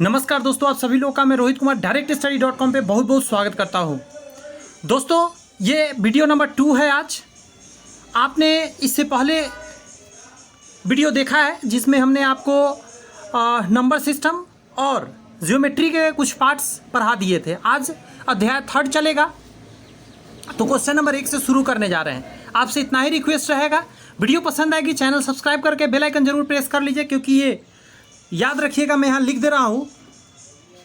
नमस्कार दोस्तों, आप सभी लोगों का मैं रोहित कुमार directstudy.com पे बहुत बहुत स्वागत करता हूँ। दोस्तों, ये वीडियो नंबर 2 है। आज आपने इससे पहले वीडियो देखा है जिसमें हमने आपको नंबर सिस्टम और ज्योमेट्री के कुछ पार्ट्स पढ़ा दिए थे। आज अध्याय 3 चलेगा, तो क्वेश्चन नंबर 1 से शुरू करने जा रहे हैं। आपसे इतना ही रिक्वेस्ट रहेगा, वीडियो पसंद आएगी चैनल सब्सक्राइब करके बेल आइकन जरूर प्रेस कर लीजिए, क्योंकि ये याद रखिएगा, मैं यहाँ लिख दे रहा हूँ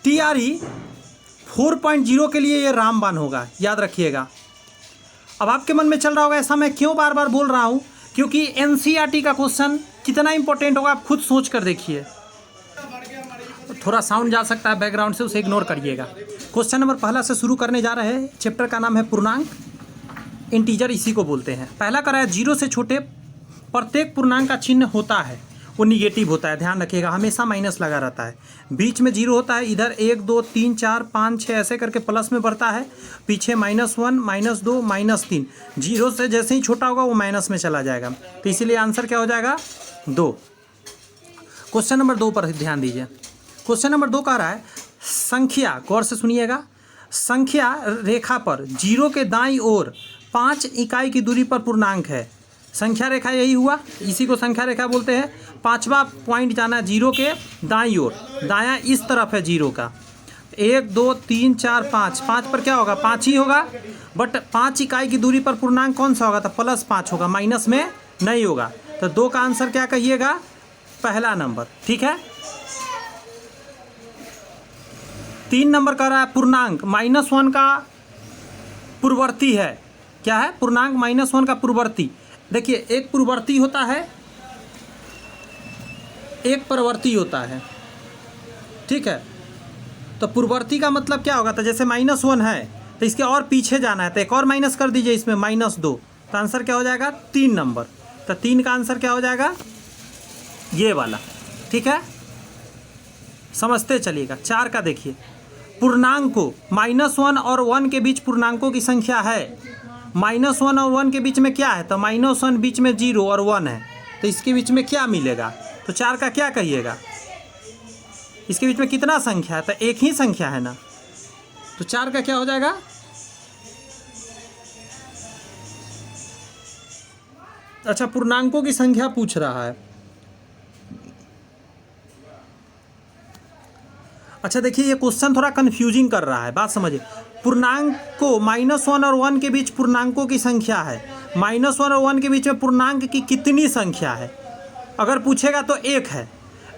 TRE 4.0 के लिए ये रामबाण होगा, याद रखिएगा। अब आपके मन में चल रहा होगा ऐसा मैं क्यों बार बार बोल रहा हूँ, क्योंकि NCERT का क्वेश्चन कितना इंपॉर्टेंट होगा आप खुद सोच कर देखिए। थोड़ा साउंड जा सकता है बैकग्राउंड से, उसे इग्नोर करिएगा। क्वेश्चन नंबर पहला से शुरू करने जा रहे हैं। चैप्टर का नाम है पूर्णांक, इंटीजर इसी को बोलते हैं। पहला करा है 0 से छोटे प्रत्येक पूर्णांक का चिन्ह होता है वो निगेटिव होता है। ध्यान रखिएगा, हमेशा माइनस लगा रहता है। बीच में 0 होता है, इधर 1 2 3 4 5 6 ऐसे करके प्लस में बढ़ता है। पीछे -1 -2 -3। 0 से जैसे ही छोटा होगा वो माइनस में चला जाएगा, तो इसीलिए आंसर क्या हो जाएगा 2। क्वेश्चन नंबर 2 पर ध्यान दीजिए। क्वेश्चन नंबर 2 कह रहा है संख्या, गौर से सुनिएगा, संख्या रेखा पर 0 के दाईं ओर 5 इकाई की दूरी पर पूर्णांक है। संख्या रेखा यही हुआ, इसी को संख्या रेखा बोलते हैं। 5वां पॉइंट जाना है 0 के दाईं ओर, दायां इस तरफ है 0 का। 1 2 3 4 5, 5 पर क्या होगा 5 ही होगा, बट 5 इकाई की दूरी पर पूर्णांक कौन सा होगा, तो +5 होगा, माइनस में नहीं होगा। तो 2 का आंसर क्या कहिएगा, पहला नंबर, ठीक है। 3 नंबर कह रहा है पूर्णांक -1 का पूर्ववर्ती है। क्या है, पूर्णांक -1 का पूर्ववर्ती। देखिए, एक पूर्ववर्ती होता है, एक परवर्ती होता है, ठीक है। तो पूर्ववर्ती का मतलब क्या होगा, तो जैसे -1 है तो इसके और पीछे जाना है, तो एक और माइनस कर दीजिए इसमें -2, तो आंसर क्या हो जाएगा 3 नंबर। तो 3 का आंसर क्या हो जाएगा, ये वाला, ठीक है। समझते चलिएगा। 4 का देखिए, पूर्णांक को -1 और 1 के बीच पूर्णांकों की संख्या है। -1 और 1 के बीच में क्या है, तो -1 बीच में 0 और 1 है, तो इसके बीच में क्या मिलेगा, तो 4 का क्या कहिएगा, इसके बीच में कितना संख्या है, तो एक ही संख्या है ना, तो 4 का क्या हो जाएगा, अच्छा पूर्णांकों की संख्या पूछ रहा है। अच्छा देखिए, ये क्वेश्चन थोड़ा कंफ्यूजिंग कर रहा है, बात समझिए। पूर्णांक को -1 और 1 के बीच पूर्णांकों की संख्या है, -1 और 1 के बीच में पूर्णांक की कितनी संख्या है अगर पूछेगा तो 1 है,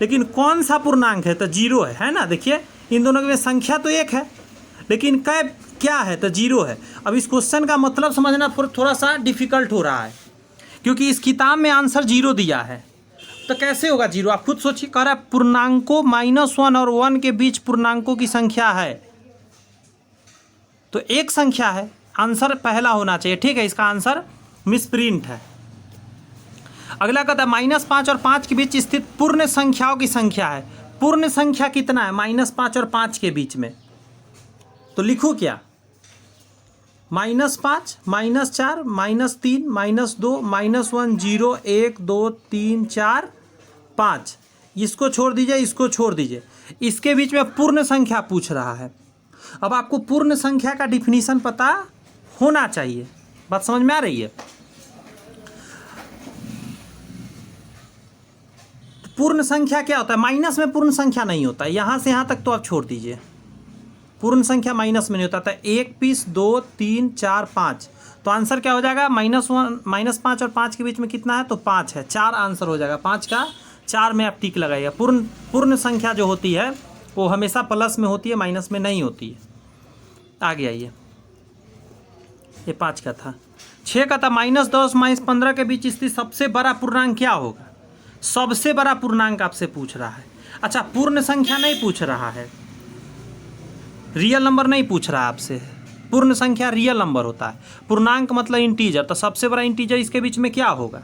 लेकिन कौन सा पूर्णांक है, तो 0 है ना। देखिए, इन दोनों के बीच संख्या तो 1 है, लेकिन क्या है, तो 0 है। अब इस क्वेश्चन का मतलब समझना थोड़ा सा डिफिकल्ट हो रहा है, क्योंकि इस किताब में आंसर 0 दिया है, तो कैसे होगा 0, आप खुद सोचिए। कह रहा है पूर्णांकों -1 और 1 के बीच पूर्णांकों की संख्या है, तो एक संख्या है, आंसर पहला होना चाहिए, ठीक है। इसका आंसर मिसप्रिंट है। अगला कहता है -5 और 5 के बीच स्थित पूर्ण संख्याओं की संख्या है। पूर्ण संख्या कितना है -5 और 5 के बीच में, तो लिखो क्या, -5 -4 -3 -2 -1 0 1 2 3 4 5, इसको छोड़ दीजिए, इसको छोड़ दीजिए, इसके बीच में पूर्ण संख्या पूछ रहा है। अब आपको पूर्ण संख्या का डिफिनीशन पता होना चाहिए, बात समझ में आ रही है। पूर्ण संख्या क्या होता है, माइनस में पूर्ण संख्या नहीं होता है, यहाँ से यहाँ तक तो आप छोड़ दीजिए, पूर्ण संख्या माइनस में नहीं होता था। 1 पीस 2 3 4 5, तो आंसर क्या हो जाएगा, -5 और 5 के बीच में कितना है, तो 5 है, 4 आंसर हो जाएगा। 5 का 4 में आप टिक लगाइएगा। पूर्ण संख्या जो होती है वो हमेशा प्लस में होती है, माइनस में नहीं होती है। आगे आइए, ये 5 का था। 6 का था -10 -15 के बीच स्थित सबसे बड़ा पूर्णांक क्या होगा। सबसे बड़ा पूर्णांक आपसे पूछ रहा है। अच्छा, पूर्ण संख्या नहीं पूछ रहा है, रियल नंबर नहीं पूछ रहा है आपसे। पूर्ण संख्या रियल नंबर होता है, पूर्णांक मतलब इंटीजर, तो सबसे बड़ा इंटीजर इसके बीच में क्या होगा,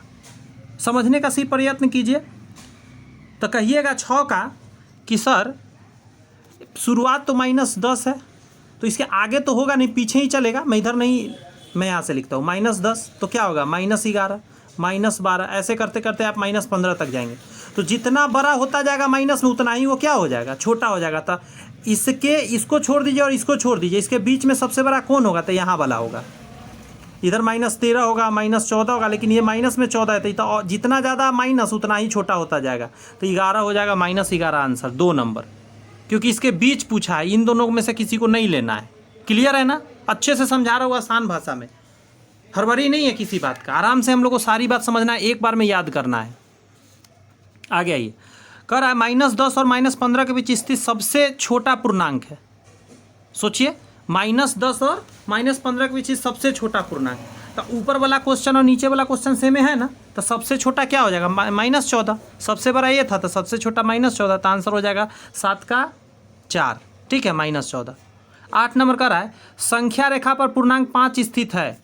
समझने का सही प्रयत्न कीजिए। तो कहिएगा 6 का कि सर शुरुआत तो -10 है, तो इसके आगे तो होगा नहीं, पीछे ही चलेगा। मैं इधर नहीं, मैं यहाँ से लिखता हूँ -10, तो क्या होगा -11 -12, ऐसे करते करते आप -15 तक जाएंगे। तो जितना बड़ा होता जाएगा माइनस में उतना ही वो क्या हो जाएगा, छोटा हो जाएगा। तो इसको छोड़ दीजिए और इसको छोड़ दीजिए, इसके बीच में सबसे बड़ा कौन होगा, तो यहाँ वाला होगा। इधर -13 होगा, -14 होगा, लेकिन ये माइनस में 14 है, तो जितना ज़्यादा माइनस उतना ही छोटा होता जाएगा। तो 11 हो जाएगा, -11 आंसर 2 नंबर, क्योंकि इसके बीच पूछा है, इन दोनों में से किसी को नहीं लेना है। क्लियर है ना, अच्छे से समझा रहा हूँ आसान भाषा में, हड़बड़ी नहीं है किसी बात का, आराम से हम लोग को सारी बात समझना है, एक बार में याद करना है। आगे आइए, कह रहा है -10 और -15 के बीच स्थित सबसे छोटा पूर्णांक है। सोचिए, -10 और -15 के बीच सबसे छोटा पूर्णांक, तो ऊपर वाला क्वेश्चन और नीचे वाला क्वेश्चन सेम है ना, तो सबसे छोटा क्या हो जाएगा, -14। सबसे बड़ा ये था तो सबसे छोटा -14, तो आंसर हो जाएगा 7 का 4। ठीक है, -14। 8 नंबर का रहा है संख्या रेखा पर पूर्णांक 5 स्थित है,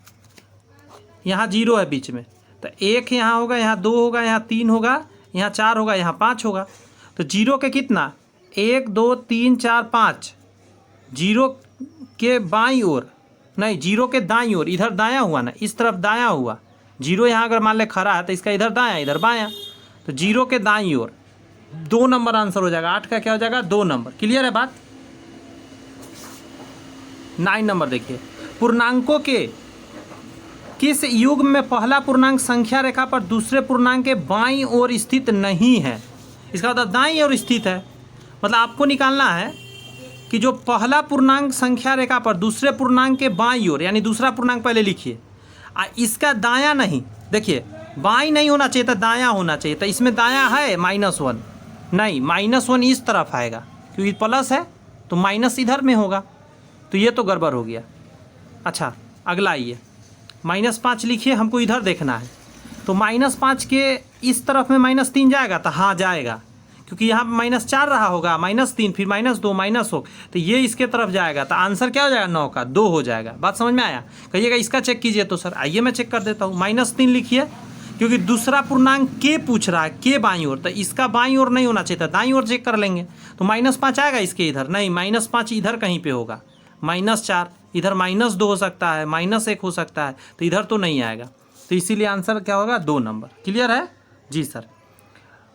यहाँ 0 है बीच में, तो 1 यहाँ होगा, यहाँ 2 होगा, यहाँ 3 होगा, यहाँ 4 होगा, यहाँ 5 होगा। तो 0 के कितना, 1 2 3 4 5, 0 के बाईं ओर नहीं, 0 के दाईं ओर, इधर दायां हुआ ना, इस तरफ दायां हुआ। 0 यहाँ अगर मान ले खड़ा है तो इसका इधर दायां इधर बायां, तो 0 के दाईं ओर 2 नंबर आंसर हो जाएगा। 8 का क्या हो जाएगा, 2 नंबर। क्लियर है बात। 9 नंबर देखिए, पूर्णांकों के किस युग्म में पहला पूर्णांक संख्या रेखा पर दूसरे पूर्णांक के बाईं ओर स्थित नहीं है। इसका मतलब दाईं ओर स्थित है, मतलब आपको निकालना है कि जो पहला पूर्णांक संख्या रेखा पर दूसरे पूर्णांक के बाईं ओर, यानी दूसरा पूर्णांक पहले लिखिए, इसका दायां नहीं, देखिए बाईं नहीं होना चाहिए था, दायां होना चाहिए। तो इसमें दायां है -1 नहीं, -1 इस तरफ आएगा, क्योंकि प्लस है तो माइनस इधर में होगा, तो ये तो गड़बड़ हो गया। अच्छा, अगला आइए, -5 लिखिए, हमको इधर देखना है। तो -5 के इस तरफ में -3 जाएगा, तो हाँ जाएगा, क्योंकि यहाँ -4 रहा होगा, -3 फिर -2 माइनस हो, तो ये इसके तरफ जाएगा, तो आंसर क्या हो जाएगा, 9 का 2 हो जाएगा। बात समझ में आया। कहिएगा इसका चेक कीजिए, तो सर आइए मैं चेक कर देता हूँ। -3 लिखिए, क्योंकि दूसरा पूर्णांक के पूछ रहा है, के बाईं ओर, तो इसका बाईं ओर नहीं होना चाहिए था, दाईं ओर चेक कर लेंगे। तो -5 आएगा इसके इधर, नहीं -5 इधर कहीं पर होगा, -4 इधर, -2 हो सकता है, -1 हो सकता है, तो इधर तो नहीं आएगा, तो इसीलिए आंसर क्या होगा, 2 नंबर। क्लियर है जी सर।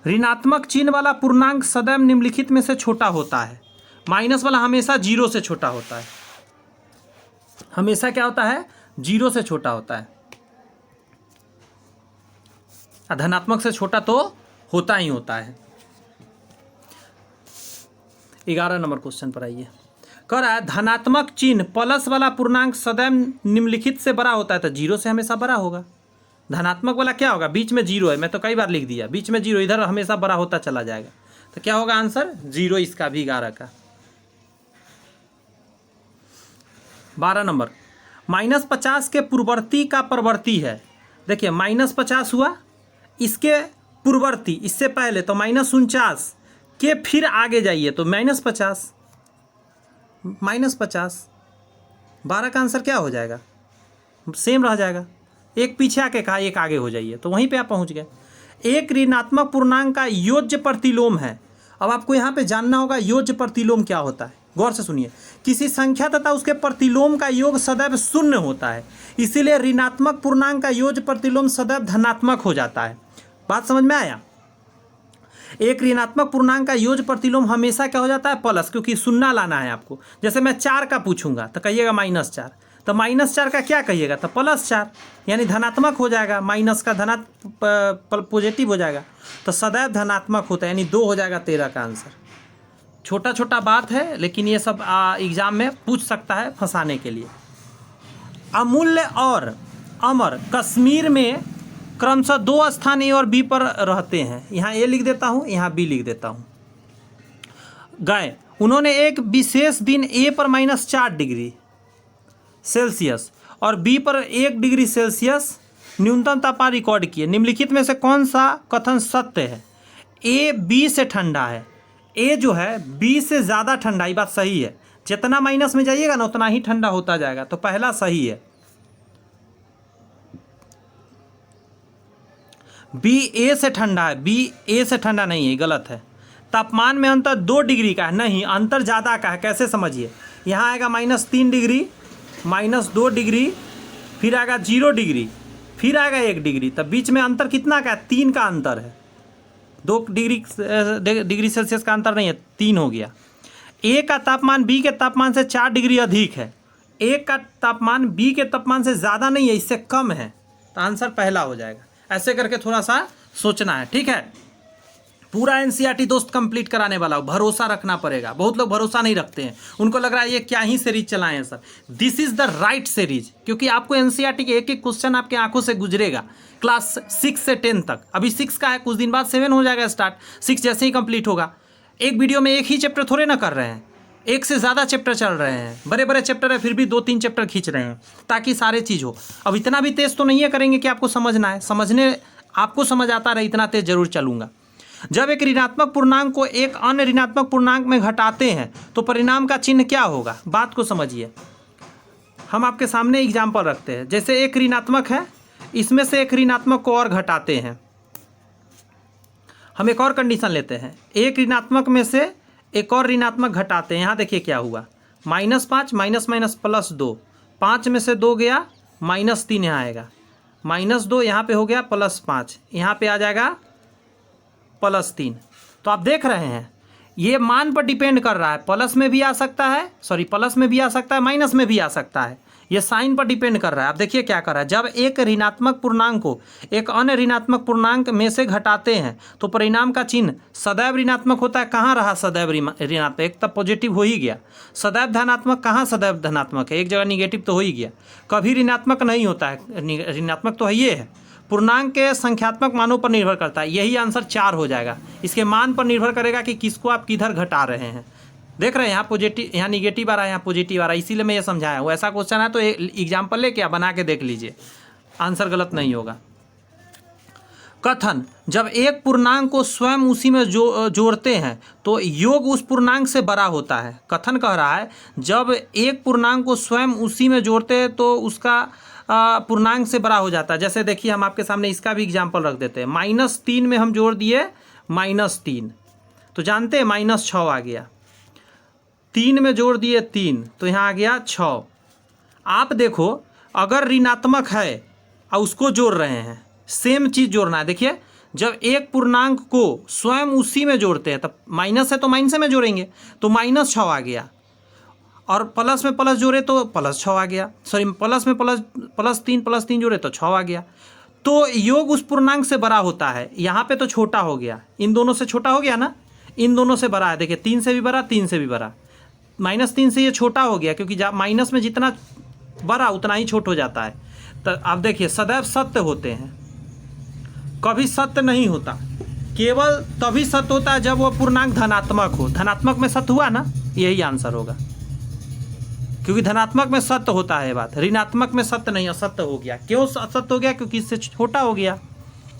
ऋणात्मक चिन्ह वाला पूर्णांक सदैव निम्नलिखित में से छोटा होता है। माइनस वाला हमेशा 0 से छोटा होता है, हमेशा क्या होता है, 0 से छोटा होता है। धनात्मक से छोटा तो होता ही होता है। 11 नंबर क्वेश्चन पर आइए, कह रहा है धनात्मक चिन्ह प्लस वाला पूर्णांक सदैव निम्नलिखित से बड़ा होता है, तो 0 से हमेशा बड़ा होगा। धनात्मक वाला क्या होगा, बीच में 0 है, मैं तो कई बार लिख दिया, बीच में 0, इधर हमेशा बड़ा होता चला जाएगा, तो क्या होगा आंसर, 0 इसका भी 11 का। 12 नंबर, -50 के पूर्ववर्ती का परवर्ती है। देखिए -50 हुआ, इसके पूर्ववर्ती, इससे पहले तो -49 के फिर आगे जाइए तो -50, -50, 12 का आंसर क्या हो जाएगा, सेम रह जाएगा। एक पीछे आके कहा, एक आगे हो जाइए, तो वहीं पे आप पहुंच गए। एक ऋणात्मक पूर्णांक का योज्य प्रतिलोम है। अब आपको यहाँ पे जानना होगा योज्य प्रतिलोम क्या होता है, गौर से सुनिए। किसी संख्या तथा उसके प्रतिलोम का योग सदैव 0 होता है, इसीलिए ऋणात्मक पूर्णांक का योज्य प्रतिलोम सदैव धनात्मक हो जाता है। बात समझ में आया। एक ऋणात्मक पूर्णांक का योज्य प्रतिलोम हमेशा क्या हो जाता है, प्लस, क्योंकि 0 लाना है आपको। जैसे मैं 4 का पूछूंगा तो कहिएगा -4, तो -4 का क्या कहिएगा, तो +4, यानी धनात्मक हो जाएगा, माइनस का पॉजिटिव हो जाएगा, तो सदैव धनात्मक होता है, यानी 2 हो जाएगा 13 का आंसर। छोटा छोटा बात है, लेकिन ये सब एग्जाम में पूछ सकता है फंसाने के लिए। अमूल्य और अमर कश्मीर में क्रमशः 2 स्थान ए और बी पर रहते हैं। यहाँ ए लिख देता हूँ, यहाँ बी लिख देता हूँ। गए, उन्होंने एक विशेष दिन ए पर -4 डिग्री सेल्सियस और बी पर 1 डिग्री सेल्सियस न्यूनतम तापमान रिकॉर्ड किए। निम्नलिखित में से कौन सा कथन सत्य है। ए बी से ठंडा है, ए जो है बी से ज़्यादा ठंडा, ये बात सही है। जितना माइनस में जाइएगा ना उतना ही ठंडा होता जाएगा, तो पहला सही है। बी ए से ठंडा है, बी ए से ठंडा नहीं है, गलत है। तापमान में अंतर 2 डिग्री का है, नहीं, अंतर ज़्यादा का है। कैसे समझिए, यहाँ आएगा -3 डिग्री, -2 डिग्री, फिर आएगा 0 डिग्री, फिर आएगा 1 डिग्री, तब बीच में अंतर कितना का है, 3 का अंतर है। डिग्री सेल्सियस का अंतर नहीं है, 3 हो गया। ए का तापमान बी के तापमान से 4 डिग्री अधिक है, ए का तापमान बी के तापमान से ज़्यादा नहीं है, इससे कम है, तो आंसर पहला हो जाएगा। ऐसे करके थोड़ा सा सोचना है, ठीक है। पूरा एनसीईआरटी दोस्त कंप्लीट कराने वाला हो, भरोसा रखना पड़ेगा। बहुत लोग भरोसा नहीं रखते हैं, उनको लग रहा है ये क्या ही सीरीज चलाएं sir. This is the right series, क्योंकि आपको एनसीईआरटी के एक एक क्वेश्चन आपके आंखों से गुजरेगा क्लास 6 से 10 तक। अभी 6 का है, कुछ दिन बाद 7 हो जाएगा स्टार्ट। 6 जैसे ही कंप्लीट होगा, एक वीडियो में एक ही चैप्टर थोड़े ना कर रहे हैं, एक से ज़्यादा चैप्टर चल रहे हैं, बड़े बड़े चैप्टर है, फिर भी 2-3 चैप्टर खींच रहे हैं ताकि सारे चीज़ हो। अब इतना भी तेज़ तो नहीं है करेंगे कि आपको समझना है, समझने आपको समझ आता रहे, इतना तेज़ जरूर चलूँगा। जब एक ऋणात्मक पूर्णांक को एक अन्य ऋणात्मक पूर्णांक में घटाते हैं तो परिणाम का चिन्ह क्या होगा? बात को समझिए। हम आपके सामने एग्जाम्पल रखते हैं, जैसे एक ऋणात्मक है, इसमें से एक ऋणात्मक को और घटाते हैं। हम एक और कंडीशन लेते हैं, एक ऋणात्मक में से एक और ऋणात्मक घटाते हैं। यहाँ देखिए क्या हुआ, -5 माइनस माइनस +2, 5 में से 2 गया, -3 यहाँ आएगा, -2 यहाँ पे हो गया, +5 यहाँ पे आ जाएगा, +3। तो आप देख रहे हैं ये मान पर डिपेंड कर रहा है, प्लस में भी आ सकता है, प्लस में भी आ सकता है, माइनस में भी आ सकता है, ये साइन पर डिपेंड कर रहा है। आप देखिए क्या कर रहा है, जब एक ऋणात्मक पूर्णांक को एक अन्य ऋणात्मक पूर्णांक में से घटाते हैं तो परिणाम का चिन्ह सदैव ऋणात्मक होता है। कहाँ रहा सदैव ऋणात्मक? एक तब पॉजिटिव हो ही गया। सदैव धनात्मक, कहाँ सदैव धनात्मक है? एक जगह निगेटिव तो हो ही गया। कभी ऋणात्मक नहीं होता है, ऋणात्मक तो है ये है। पूर्णांक के संख्यात्मक मानों पर निर्भर करता है, यही आंसर 4 हो जाएगा। इसके मान पर निर्भर करेगा कि किसको आप किधर घटा रहे हैं। देख रहे हैं यहाँ पॉजिटिव, यहाँ निगेटिव आ रहा है, यहाँ पॉजिटिव आ रहा है, इसीलिए मैं ये समझाया हूँ। ऐसा क्वेश्चन है तो एग्जाम्पल लेके आप बना के देख लीजिए, आंसर गलत नहीं होगा। कथन, जब एक पूर्णांक को स्वयं उसी में जोड़ते हैं तो योग उस पूर्णांक से बड़ा होता है। कथन कह रहा है जब एक पूर्णांक को स्वयं उसी में जोड़ते हैं तो उसका पूर्णांक से बड़ा हो जाता है। जैसे देखिए हम आपके सामने इसका भी एग्जाम्पल रख देते हैं, -3 में हम जोड़ दिए -3, तो जानते हैं -6 आ गया। 3 में जोड़ दिए 3, तो यहाँ आ गया 6। आप देखो अगर ऋणात्मक है और उसको जोड़ रहे हैं, सेम चीज़ जोड़ना है। देखिए जब एक पूर्णांक को स्वयं उसी में जोड़ते हैं, तब माइनस है तो माइनस में जोड़ेंगे, तो -6 आ गया, और प्लस में प्लस जोड़े तो +6 आ गया, प्लस में +3 जोड़े तो 6 आ गया। तो योग उस पूर्णांक से बड़ा होता है। यहाँ पे तो छोटा हो गया, इन दोनों से छोटा हो गया ना, इन दोनों से बड़ा है। देखिए 3 से भी बड़ा, 3 से भी बड़ा, -3 से ये छोटा हो गया, क्योंकि माइनस में जितना बड़ा उतना ही छोट हो जाता है। तो आप देखिए सदैव सत्य होते हैं, कभी सत्य नहीं होता। केवल तभी सत्य होता है जब वो पूर्णांक धनात्मक हो। धनात्मक में सत्य हुआ ना, यही आंसर होगा, क्योंकि धनात्मक में सत्य होता है बात, ऋणात्मक में सत्य नहीं, असत्य हो गया। क्यों असत्य हो गया? क्योंकि इससे छोटा हो गया।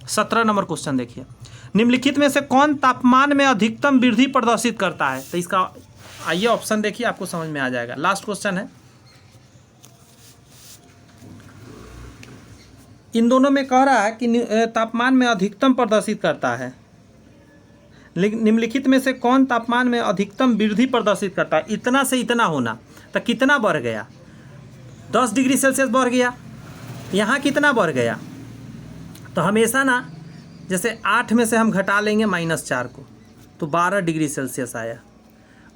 17 नंबर क्वेश्चन देखिए, निम्नलिखित में से कौन तापमान में अधिकतम वृद्धि प्रदर्शित करता है? तो इसका आइए ऑप्शन देखिए, आपको समझ में आ जाएगा। लास्ट क्वेश्चन है, इन दोनों में कह रहा है कि तापमान में अधिकतम प्रदर्शित करता है। निम्नलिखित में से कौन तापमान में अधिकतम वृद्धि प्रदर्शित करता है? इतना से इतना होना, तो कितना बढ़ गया? 10 डिग्री सेल्सियस बढ़ गया। यहाँ कितना बढ़ गया? तो हमेशा ना, जैसे 8 में से हम घटा लेंगे -4 को, तो 12 डिग्री सेल्सियस आया।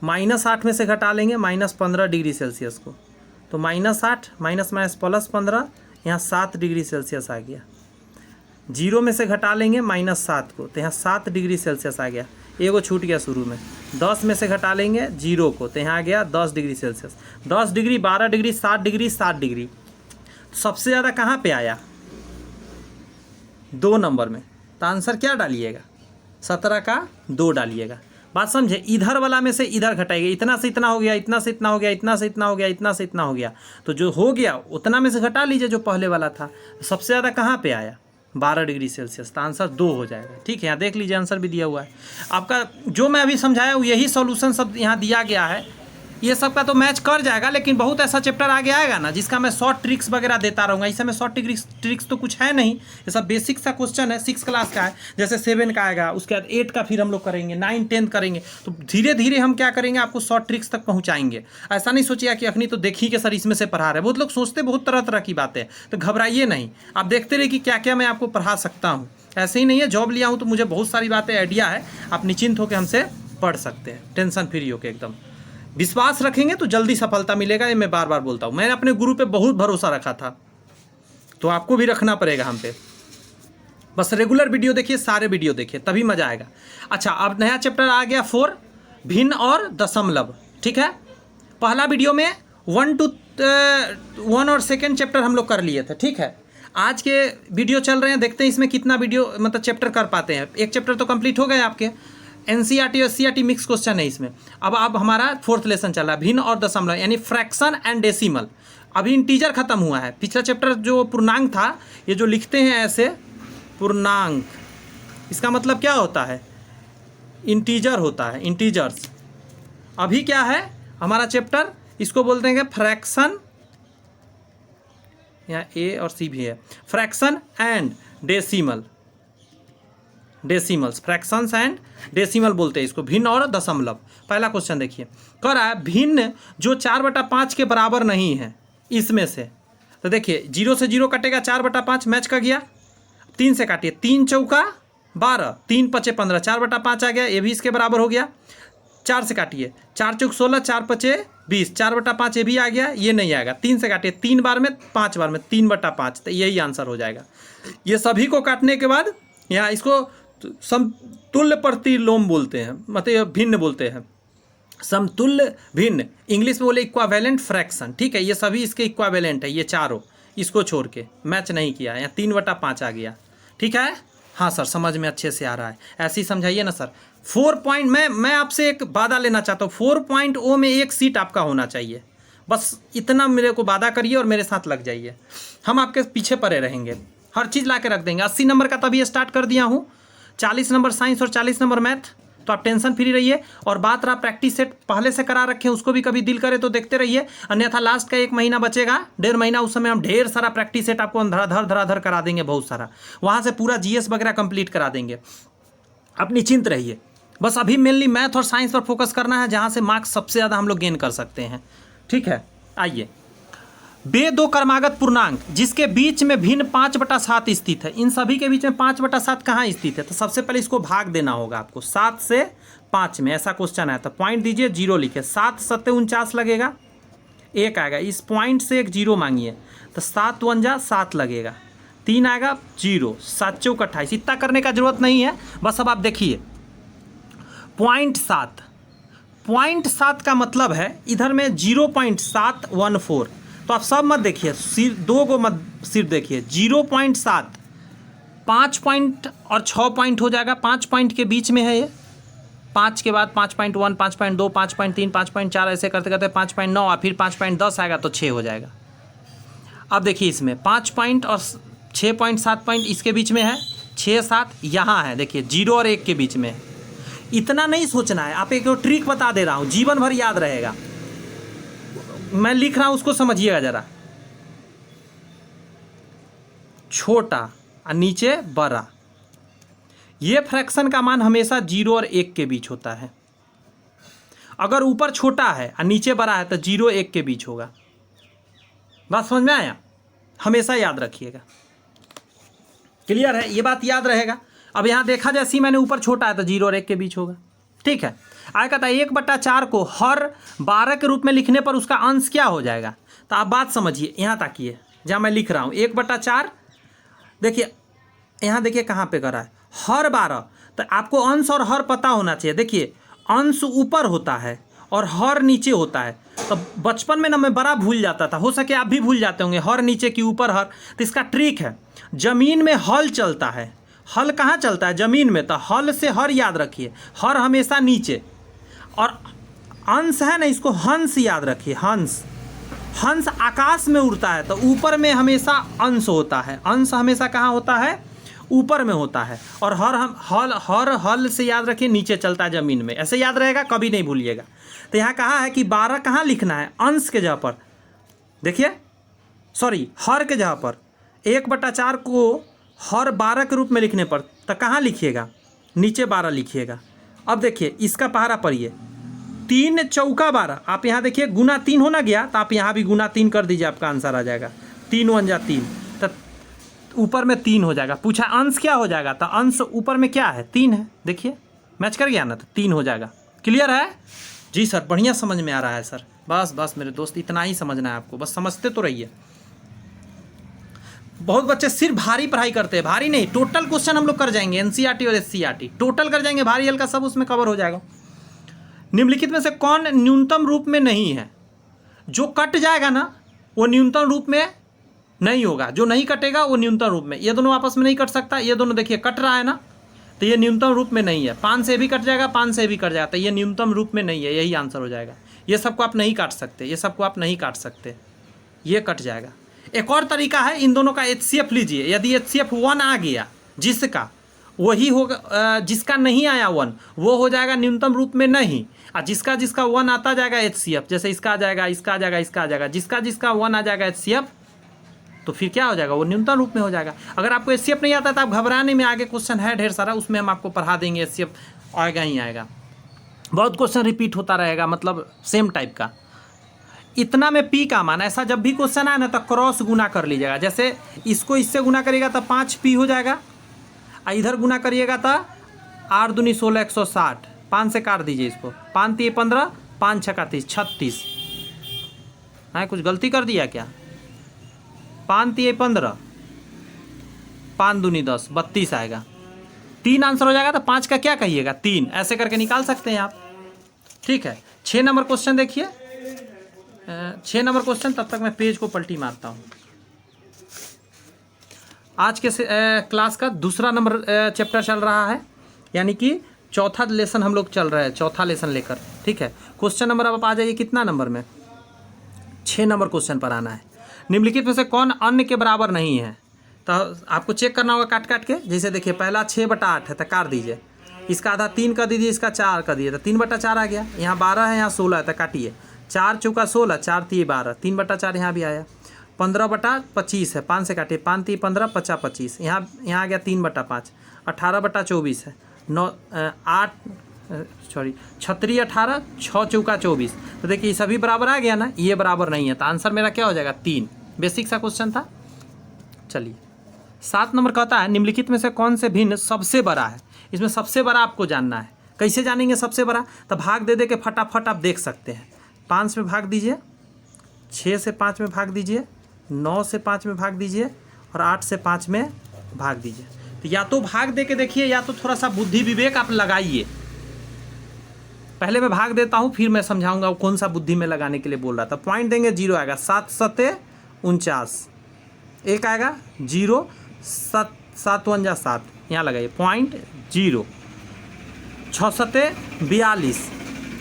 -8 में से घटा लेंगे -15 डिग्री सेल्सियस को, तो -8 माइनस माइनस +15, यहाँ 7 डिग्री सेल्सियस आ गया। 0 में से घटा लेंगे -7 को, तो यहाँ 7 डिग्री सेल्सियस आ गया। एगो छूट गया शुरू में। 10 में से घटा लेंगे 0 को, तो यहाँ आ गया 10 degree Celsius. 10 degree, 12 degree, 7 degree, 7 degree. सबसे ज़्यादा कहाँ पे आया? 2 नंबर में। तो आंसर क्या डालिएगा? 17 का 2 डालिएगा। बात समझे? इधर वाला में से इधर घटाइए, इतना से इतना हो गया, इतना से इतना हो गया, इतना से इतना हो गया, इतना से इतना हो गया, तो जो हो गया उतना में से घटा लीजिए जो पहले वाला था। सबसे ज़्यादा कहाँ पे आया? 12 डिग्री सेल्सियस। तो आंसर 2 हो जाएगा। ठीक है, यहाँ देख लीजिए आंसर भी दिया हुआ है आपका। जो मैं अभी समझाया हूँ यही सॉल्यूशन सब यहाँ दिया गया है। ये सब का तो मैच कर जाएगा, लेकिन बहुत ऐसा चैप्टर आगे आएगा ना जिसका मैं शॉर्ट ट्रिक्स वगैरह देता रहूँगा। इस समय शॉर्ट ट्रिक्स तो कुछ है नहीं, ये सब बेसिक सा क्वेश्चन है, 6 क्लास का है। जैसे 7 का आएगा, उसके बाद 8 का फिर हम लोग करेंगे, 9, 10 करेंगे। तो धीरे धीरे हम क्या करेंगे, आपको शॉर्ट ट्रिक्स तक पहुँचाएंगे। ऐसा नहीं सोचिए कि अखनी तो देखिए कि सर इसमें से पढ़ा रहे। बहुत लोग सोचते बहुत तरह तरह की बातें, तो घबराइए नहीं, आप देखते रहिए कि क्या क्या मैं आपको पढ़ा सकता हूँ। ऐसे ही नहीं है, जॉब लिया हूँ तो मुझे बहुत सारी बातें आइडिया है, आप निश्चिंत होकर हमसे पढ़ सकते हैं, टेंशन फ्री होकर एकदम। विश्वास रखेंगे तो जल्दी सफलता मिलेगा, ये मैं बार बार बोलता हूँ। मैंने अपने गुरु पे बहुत भरोसा रखा था, तो आपको भी रखना पड़ेगा हम पे। बस रेगुलर वीडियो देखिए, सारे वीडियो देखिए, तभी मजा आएगा। अच्छा, अब नया चैप्टर आ गया 4, भिन्न और दशमलव। ठीक है, पहला वीडियो में 1 और सेकेंड चैप्टर हम लोग कर लिए थे। ठीक है, आज के वीडियो चल रहे हैं, देखते हैं इसमें कितना वीडियो मतलब चैप्टर कर पाते हैं। एक चैप्टर तो कंप्लीट हो गए आपके, एनसीईआरटी और सीईआरटी मिक्स क्वेश्चन है इसमें। अब हमारा 4th लेसन चल रहा है, भिन्न और दशमलव, यानी फ्रैक्शन एंड डेसिमल। अभी इंटीजर खत्म हुआ है। पिछला चैप्टर जो पूर्णांक था, ये जो लिखते हैं ऐसे पूर्णांक, इसका मतलब क्या होता है, इंटीजर होता है, इंटीजर्स। अभी क्या है हमारा चैप्टर, इसको बोलते हैं फ्रैक्शन, यहाँ ए और सी भी है, fraction and decimal, decimals, fractions and decimal बोलते हैं इसको, भिन्न और दशमलव। पहला क्वेश्चन देखिए, कह रहा है भिन्न जो 4/5 के बराबर नहीं है इसमें से। तो देखिए 0 से 0 कटेगा, 4/5 मैच का गया। 3 से काटिए, 3 चौका 12, 3 पचे 15, 4/5 आ गया, ये भी इसके बराबर हो गया। 4 से काटिए, 4 चौक 16, 4 पचे 20, 4/5 ये भी आ गया, ये नहीं आएगा। 3 से काटिए, 3 बार में 5 बार में 3/5, तो यही आंसर हो जाएगा। ये सभी को काटने के बाद यहाँ इसको समतुल्य प्रतिलोम बोलते हैं, मतलब भिन्न बोलते हैं, समतुल्य भिन्न, इंग्लिश में बोले इक्वावेलेंट फ्रैक्शन। ठीक है, ये सभी इसके इक्वावेलेंट है, ये चारों, इसको छोड़ के मैच नहीं किया, यहाँ 3/5 आ गया। ठीक है, हाँ सर समझ में अच्छे से आ रहा है, ऐसे ही समझाइए ना सर। 4 पॉइंट, मैं आपसे एक वादा लेना चाहता हूँ, 4.0 में एक सीट आपका होना चाहिए। बस इतना मेरे को वादा करिए और मेरे साथ लग जाइए, हम आपके पीछे पड़े रहेंगे, हर चीज़ ला के रख देंगे। 80 नंबर का तभी स्टार्ट कर दिया हूँ, 40 नंबर साइंस और 40 नंबर मैथ, तो आप टेंशन फ्री रहिए। और बात रहा प्रैक्टिस सेट पहले से करा रखे हैं, उसको भी कभी दिल करे तो देखते रहिए, अन्यथा लास्ट का 1 महीना बचेगा, 1.5 महीना, उस समय हम ढेर सारा प्रैक्टिस सेट आपको धराधर करा देंगे, बहुत सारा, वहाँ से पूरा जीएस वगैरह कंप्लीट करा देंगे। आप निश्चिंत रहिए, बस अभी मेनली मैथ और साइंस पर फोकस करना है, जहाँ से मार्क्स सबसे ज़्यादा हम लोग गेन कर सकते हैं। ठीक है, आइए, बे 2 क्रमागत पूर्णांक जिसके बीच में भिन्न 5/7 स्थित है, इन सभी के बीच में 5/7 कहाँ स्थित है, तो सबसे पहले इसको भाग देना होगा आपको 7 से 5 में। ऐसा क्वेश्चन है तो पॉइंट दीजिए, 0 लिखे, 7 7 49 लगेगा, 1 आएगा, इस पॉइंट से एक 0 मांगिए, तो 7 1 7 लगेगा, 3 आएगा 0, 7 चौक 28। इतना करने का जरूरत नहीं है, बस अब आप देखिए 0.7 का मतलब है इधर में 0.714, तो आप सब मत देखिए, सिर 2 को मत सिर्फ देखिए, 0.7, 5 पॉइंट और 6 पॉइंट हो जाएगा, 5 पॉइंट के बीच में है ये, 5 के बाद 5.1, 5.2, 5.3, 5.4, ऐसे करते करते 5.9 और फिर 5.10 आएगा तो 6 हो जाएगा। अब देखिए इसमें 5 पॉइंट और 6.7 पॉइंट इसके बीच में है, 6 7 यहाँ है, देखिए 0 और 1 के बीच में है। इतना नहीं सोचना है, आप एक ट्रिक बता दे रहा हूँ, जीवन भर याद रहेगा, मैं लिख रहा हूं उसको समझिएगा जरा। छोटा और नीचे बड़ा, ये फ्रैक्शन का मान हमेशा 0 और 1 के बीच होता है। अगर ऊपर छोटा है और नीचे बड़ा है तो 0 1 के बीच होगा। बात समझ में आया, हमेशा याद रखिएगा। क्लियर है, ये बात याद रहेगा। अब यहाँ देखा जैसे मैंने ऊपर छोटा है तो 0 और 1 के बीच होगा। ठीक है, आगे कहता है 1/4 को हर 12 के रूप में लिखने पर उसका अंश क्या हो जाएगा। तो आप बात समझिए, यहाँ ताकिए जहाँ मैं लिख रहा हूँ 1/4, देखिए यहाँ देखिए कहाँ पे करा है, हर 12, तो आपको अंश और हर पता होना चाहिए। देखिए अंश ऊपर होता है और हर नीचे होता है, तो बचपन में ना मैं बड़ा भूल जाता था, हो सके आप भी भूल जाते होंगे, हर नीचे की ऊपर हर। तो इसका ट्रिक है, जमीन में हल चलता है, हल कहाँ चलता है, जमीन में, तो हल से हर याद रखिए, हर हमेशा नीचे, और अंश है ना इसको हंस याद रखिए, हंस, हंस आकाश में उड़ता है तो ऊपर में हमेशा अंश होता है, अंश हमेशा कहाँ होता है, ऊपर में होता है, और हर हल से याद रखिए नीचे चलता है ज़मीन में, ऐसे याद रहेगा, कभी नहीं भूलिएगा। तो यहाँ कहा है कि 12 कहाँ लिखना है, अंश के जगह पर, देखिए सॉरी हर के जगह पर 1/4 को हर 12 के रूप में लिखने पर तो कहाँ लिखिएगा, नीचे 12 लिखिएगा। अब देखिए इसका पहाड़ा पढ़िए, 3 चौका 12, आप यहाँ देखिए गुना 3 होना गया, तो आप यहाँ भी गुना 3 कर दीजिए, आपका आंसर आ जाएगा 3 × 3, तो ऊपर में 3 हो जाएगा। पूछा अंश क्या हो जाएगा, तो अंश ऊपर में क्या है, 3 है, देखिए मैच कर गया ना, तो 3 हो जाएगा। क्लियर है जी सर, बढ़िया समझ में आ रहा है सर। बस बस मेरे दोस्त, इतना ही समझना है आपको, बस समझते तो रहिए। बहुत बच्चे सिर्फ भारी पढ़ाई करते हैं, भारी नहीं, टोटल क्वेश्चन हम लोग कर जाएंगे, एनसीईआरटी और एससीईआरटी टोटल कर जाएंगे, भारी हल्का सब उसमें कवर हो जाएगा। निम्नलिखित में से कौन न्यूनतम रूप में नहीं है, जो कट जाएगा ना वो न्यूनतम रूप में नहीं होगा, जो नहीं कटेगा वो न्यूनतम रूप में, ये दोनों आपस में नहीं कट सकता, ये दोनों देखिए कट रहा है ना, तो ये न्यूनतम रूप में नहीं है। 5 से भी कट जाएगा, 5 से भी कट जाएगा, तो ये न्यूनतम रूप में नहीं है, यही आंसर हो जाएगा। ये सबको आप नहीं काट सकते, ये सबको आप नहीं काट सकते, ये कट जाएगा। एक और तरीका है, इन दोनों का HCF लीजिए, यदि HCF 1 आ गया जिसका, वही होगा, जिसका नहीं आया 1 वो हो जाएगा न्यूनतम रूप में नहीं, और जिसका 1 आता जाएगा HCF, जैसे इसका आ जाएगा, इसका आ जाएगा, इसका आ जाएगा, जिसका 1 आ जाएगा HCF, तो फिर क्या हो जाएगा, वो न्यूनतम रूप में हो जाएगा। अगर आपको HCF नहीं आता तो आप घबराने में, आगे क्वेश्चन है ढेर सारा, उसमें हम आपको पढ़ा देंगे, HCF आएगा ही आएगा, बहुत क्वेश्चन रिपीट होता रहेगा, मतलब सेम टाइप का। इतना में P का मान, ऐसा जब भी क्वेश्चन आए ना तो क्रॉस गुना कर लीजिएगा, जैसे इसको इससे गुना करिएगा तो 5P हो जाएगा, और इधर गुना करिएगा तो 8 दूनी 16 160, 5 से काट दीजिए इसको, 5 3 15, 5 6 30 36, हाँ कुछ गलती कर दिया क्या, 5 3 15, 5 दूनी 10 32 आएगा, 3 आंसर हो जाएगा। तो 5 का क्या कहिएगा, 3, ऐसे करके निकाल सकते हैं आप, ठीक है। 6 नंबर क्वेश्चन देखिए, 6 नंबर क्वेश्चन, तब तक मैं पेज को पलटी मारता हूँ। आज के क्लास का दूसरा नंबर चैप्टर चल रहा है, यानी कि चौथा लेसन हम लोग चल रहे हैं, चौथा लेसन लेकर, ठीक है। क्वेश्चन नंबर अब आप आ जाइए कितना नंबर में, 6 नंबर क्वेश्चन पर आना है। निम्नलिखित में से कौन अन्य के बराबर नहीं है, तो आपको चेक करना होगा काट काट के, जैसे देखिए पहला 6/8 है, तो काट दीजिए, इसका आधा 3 कर दीजिए, इसका 4 कर दीजिए, तो 3/4 आ गया। यहाँ 12 है, यहाँ 16 है, तो काटिए, 4 चौका 16, 4 3 12, 3/4 यहाँ भी आया। 15/25 है, 5 से काटिए, 5 3 15, 50 25, यहाँ आ गया 3/5, 18/24 है, 36 18, 6 चौका 24, तो देखिए सभी बराबर आ गया ना, ये बराबर नहीं है, तो आंसर मेरा क्या हो जाएगा 3। बेसिक सा क्वेश्चन था। चलिए 7 नंबर कहता है, निम्नलिखित में से कौन से भिन्न सबसे बड़ा है। इसमें सबसे बड़ा आपको जानना है, कैसे जानेंगे सबसे बड़ा, तो भाग दे दे के फटाफट आप देख सकते हैं। 5 में भाग दीजिए, 6 से 5 में भाग दीजिए, 9 से 5 में भाग दीजिए, और 8 से 5 में भाग दीजिए। तो या तो भाग दे के देखिए, या तो थोड़ा सा बुद्धि विवेक आप लगाइए। पहले मैं भाग देता हूँ, फिर मैं समझाऊंगा कौन सा बुद्धि में लगाने के लिए बोल रहा था। पॉइंट देंगे, 0 आएगा, 7 7 49, 1 आएगा 0, 7 7 1 7, यहाँ लगाइए पॉइंट 0, 6 7 42,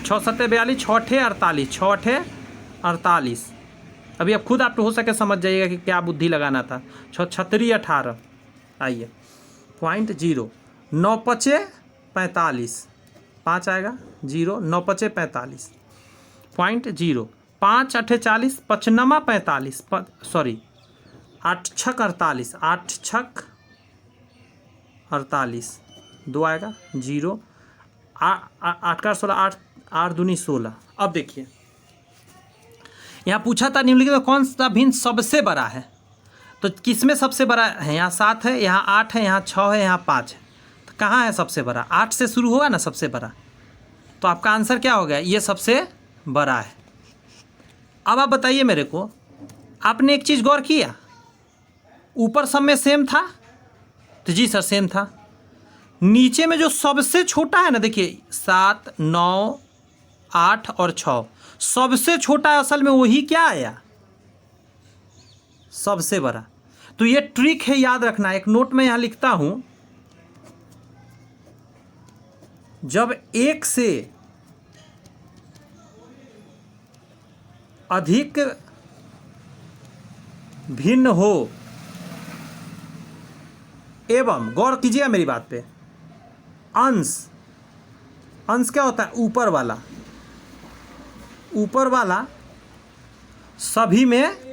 6 7 42, 6 8 48, 6 8 48। अभी अब खुद आप हो सके समझ जाइएगा कि क्या बुद्धि लगाना था। 6 36 18, आइए पॉइंट 0, 9 5 45, 5 आएगा 0, 9 5 45, पॉइंट 0, 5 8 40, 55 45, सॉरी 8 6 48, 8 6 48, 2 आएगा 0, 8 का 16, 8 दूनी 16। अब देखिए यहाँ पूछा था निम्नलिखित में कौन सा भिन्न सबसे बड़ा है, तो किस में सबसे बड़ा है, यहाँ 7 है, यहाँ 8 है, यहाँ 6 है, यहाँ 5 है, तो कहाँ है सबसे बड़ा, 8 से शुरू होगा ना सबसे बड़ा, तो आपका आंसर क्या हो गया, ये सबसे बड़ा है। अब आप बताइए मेरे को, आपने एक चीज़ गौर किया, ऊपर सब में सेम था, तो जी सर सेम था, नीचे में जो सबसे छोटा है ना, देखिए 7 9 8 और 6, सबसे छोटा है असल में वही क्या आया, सबसे बड़ा। तो ये ट्रिक है, याद रखना, एक नोट में यहाँ लिखता हूं, जब एक से अधिक भिन्न हो एवं, गौर कीजिएगा मेरी बात पे, अंश, अंश क्या होता है? ऊपर वाला, ऊपर वाला सभी में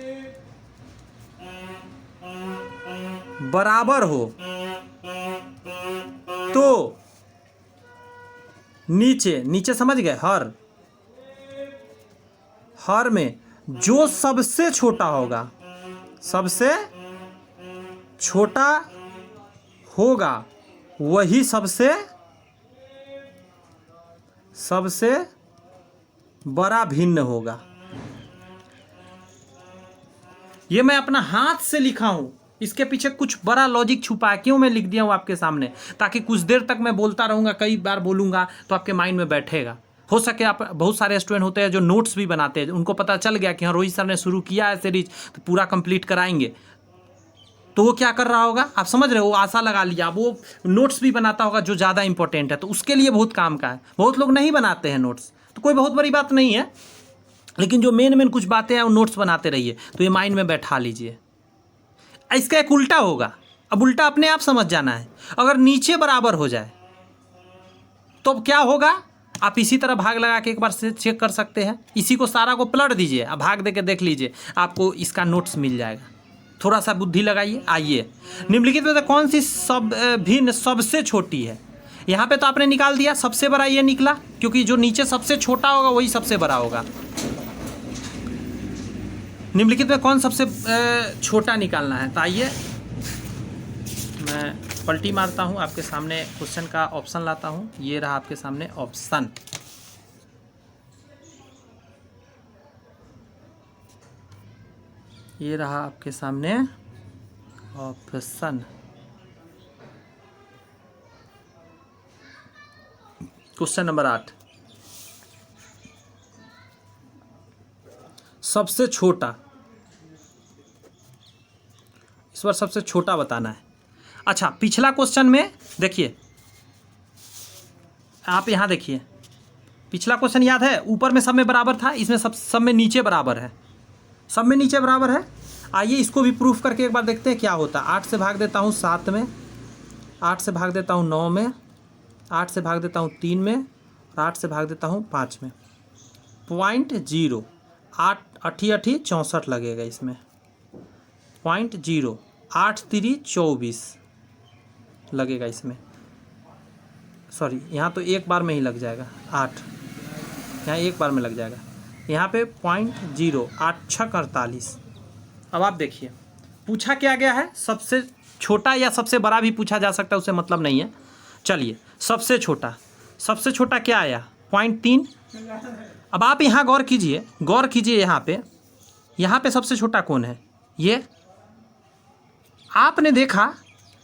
बराबर हो तो नीचे, नीचे समझ गए, हर में जो सबसे छोटा होगा, सबसे छोटा होगा वही सबसे बड़ा भिन्न होगा। ये मैं अपना हाथ से लिखा हूं, इसके पीछे कुछ बड़ा लॉजिक छुपा है। क्यों मैं लिख दिया हूं आपके सामने? ताकि कुछ देर तक मैं बोलता रहूंगा, कई बार बोलूंगा तो आपके माइंड में बैठेगा। हो सके आप, बहुत सारे स्टूडेंट होते हैं जो नोट्स भी बनाते हैं, उनको पता चल गया कि हाँ रोहित सर ने शुरू किया है सीरीज तो पूरा कंप्लीट कराएंगे, तो वो क्या कर रहा होगा आप समझ रहे हो? वो आशा लगा लिया, वो नोट्स भी बनाता होगा जो ज़्यादा इंपॉर्टेंट है, तो उसके लिए बहुत काम का है। बहुत लोग नहीं बनाते हैं नोट्स, तो कोई बहुत बड़ी बात नहीं है, लेकिन जो मेन कुछ बातें हैं वो नोट्स बनाते रहिए, तो ये माइंड में बैठा लीजिए। इसका एक उल्टा होगा, अब उल्टा अपने आप समझ जाना है। अगर नीचे बराबर हो जाए तो अब क्या होगा? आप इसी तरह भाग लगा के एक बार से चेक कर सकते हैं। इसी को सारा को पलट दीजिए, अब भाग दे के देख लीजिए, आपको इसका नोट्स मिल जाएगा। थोड़ा सा बुद्धि लगाइए। आइए, निम्नलिखित में से कौन सी भिन्न सबसे छोटी है? यहाँ पे तो आपने निकाल दिया, सबसे बड़ा ये निकला, क्योंकि जो नीचे सबसे छोटा होगा वही सबसे बड़ा होगा। निम्नलिखित में कौन सबसे छोटा निकालना है? तो आइए मैं पलटी मारता हूँ, आपके सामने क्वेश्चन का ऑप्शन लाता हूँ। ये रहा आपके सामने ऑप्शन। ये रहा आपके सामने ऑप्शन। क्वेश्चन नंबर 8, सबसे छोटा, इस बार सबसे छोटा बताना है। अच्छा, पिछला क्वेश्चन में देखिए, आप यहाँ देखिए, पिछला क्वेश्चन याद है? ऊपर में सब में बराबर था, इसमें सब में नीचे बराबर है, सब में नीचे बराबर है। आइए इसको भी प्रूफ करके एक बार देखते हैं क्या होता है। 8 से भाग देता हूँ 7 में, 8 से भाग देता हूँ 9 में, 8 से भाग देता हूँ 3 में, और 8 से भाग देता हूँ 5 में। 0.0, 8 8 64 लगेगा इसमें। 0.0, 8 3 24 लगेगा इसमें। सॉरी, यहाँ तो एक बार में ही लग जाएगा 8, यहाँ एक बार में लग जाएगा। यहाँ पे 0.0, 8 6 48। अब आप देखिए पूछा क्या गया है? सबसे छोटा या सबसे बड़ा भी पूछा जा सकता है, उससे मतलब नहीं है। चलिए, सबसे छोटा, सबसे छोटा क्या आया? 0.3। अब आप यहाँ गौर कीजिए, गौर कीजिए, यहाँ पे सबसे छोटा कौन है? ये आपने देखा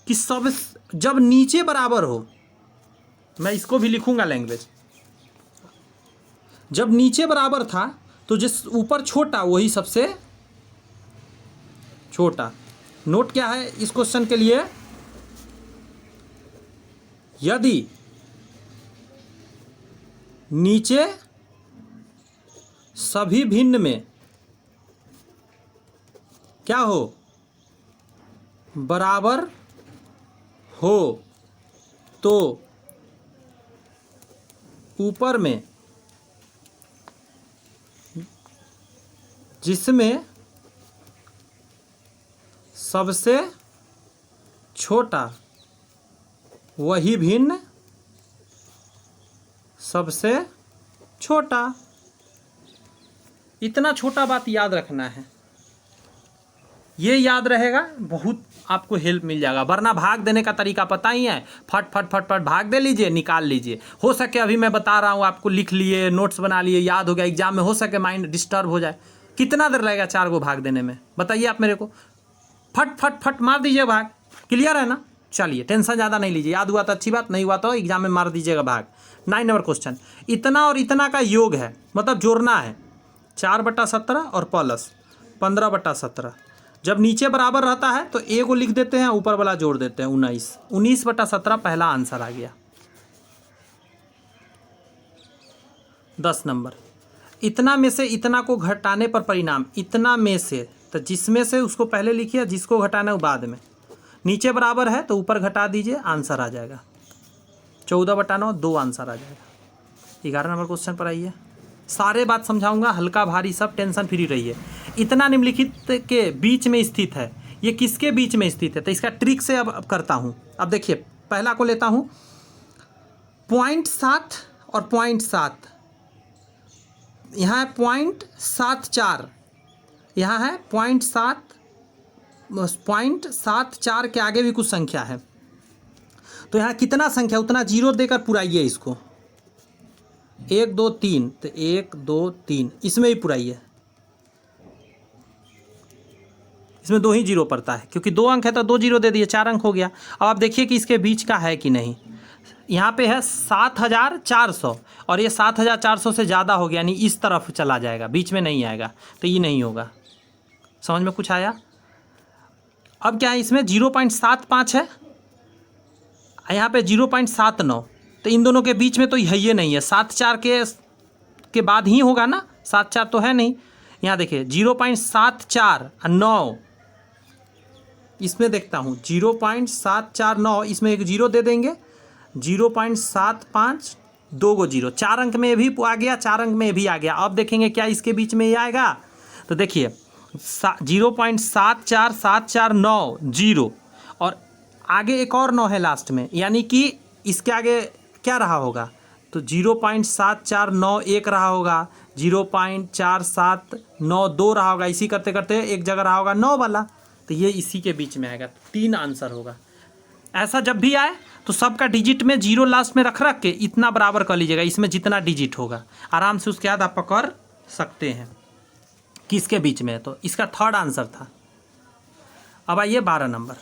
कि सब जब नीचे बराबर हो, मैं इसको भी लिखूंगा लैंग्वेज, जब नीचे बराबर था तो जिस ऊपर छोटा वही सबसे छोटा। नोट क्या है इस क्वेश्चन के लिए? यदि नीचे सभी भिन्न में क्या हो? बराबर हो तो ऊपर में जिसमें सबसे छोटा वही भिन्न सबसे छोटा। इतना छोटा बात याद रखना है, ये याद रहेगा, बहुत आपको हेल्प मिल जाएगा। वरना भाग देने का तरीका पता ही है, फट फट फट फट भाग दे लीजिए, निकाल लीजिए। हो सके अभी मैं बता रहा हूँ आपको, लिख लिए, नोट्स बना लिए, याद हो गया, एग्जाम में हो सके माइंड डिस्टर्ब हो जाए। कितना देर लगेगा 4 को भाग देने में? बताइए आप मेरे को। फट फट फट मार दीजिए भाग। क्लियर है ना? चलिए, टेंशन ज़्यादा नहीं लीजिए। याद हुआ तो अच्छी बात, नहीं हुआ तो एग्जाम में मार दीजिएगा भाग। 9 नंबर क्वेश्चन, इतना और इतना का योग है, मतलब जोड़ना है। 4/17 और प्लस 15/17। जब नीचे बराबर रहता है तो ए को लिख देते हैं, ऊपर वाला जोड़ देते हैं 19। 19/17 पहला आंसर आ गया। 10 नंबर, इतना में से इतना को घटाने पर परिणाम। इतना में से, तो जिसमें से उसको पहले लिखिए, जिसको घटाना है वो बाद में। नीचे बराबर है तो ऊपर घटा दीजिए, आंसर आ जाएगा 14/9, 2 आंसर आ जाएगा। 11 नंबर क्वेश्चन पर आइए। सारे बात समझाऊंगा, हल्का भारी सब, टेंशन फ्री रहिए। इतना निम्नलिखित के बीच में स्थित है, ये किसके बीच में स्थित है? तो इसका ट्रिक से अब करता हूँ। अब देखिए, पहला को लेता हूँ 0.7 और 0.7, यहाँ है 0.74, यहाँ है 0.74 के आगे भी कुछ संख्या है, तो यहाँ कितना संख्या उतना जीरो देकर पुराइए इसको। 1 2 3, तो 1 2 3 इसमें ही पुराइए, इसमें 2 ही जीरो पड़ता है क्योंकि 2 अंक है तो 2 जीरो दे दिए, 4 अंक हो गया। अब आप देखिए कि इसके बीच का है कि नहीं। यहाँ पे है 7400 और ये 7400 से ज़्यादा हो गया, यानी इस तरफ चला जाएगा, बीच में नहीं आएगा, तो ये नहीं होगा। समझ में कुछ आया? अब क्या है, इसमें 0.75 है, यहाँ पे 0.79, तो इन दोनों के बीच में तो ये नहीं है, 74 के बाद ही होगा ना, 74 तो है नहीं। यहाँ देखिए 0.74 और 9, इसमें देखता हूँ 0.749, इसमें एक जीरो दे देंगे, 0.75, 2 गो जीरो, 4 अंक में भी आ गया, 4 अंक में भी आ गया। अब देखेंगे क्या इसके बीच में ये आएगा, तो देखिए 0.74749 जीरो और आगे एक और 9 है लास्ट में, यानी कि इसके आगे क्या रहा होगा, तो 0.7491 रहा होगा, 0.4792 रहा होगा, इसी करते करते एक जगह रहा होगा 9 वाला, तो ये इसी के बीच में आएगा, 3 आंसर होगा। ऐसा जब भी आए तो सबका डिजिट में जीरो लास्ट में रख के इतना बराबर कर लीजिएगा, इसमें जितना डिजिट होगा आराम से उसके बाद आप पकड़ सकते हैं किसके बीच में है। तो इसका 3rd आंसर था। अब आइए 12 नंबर,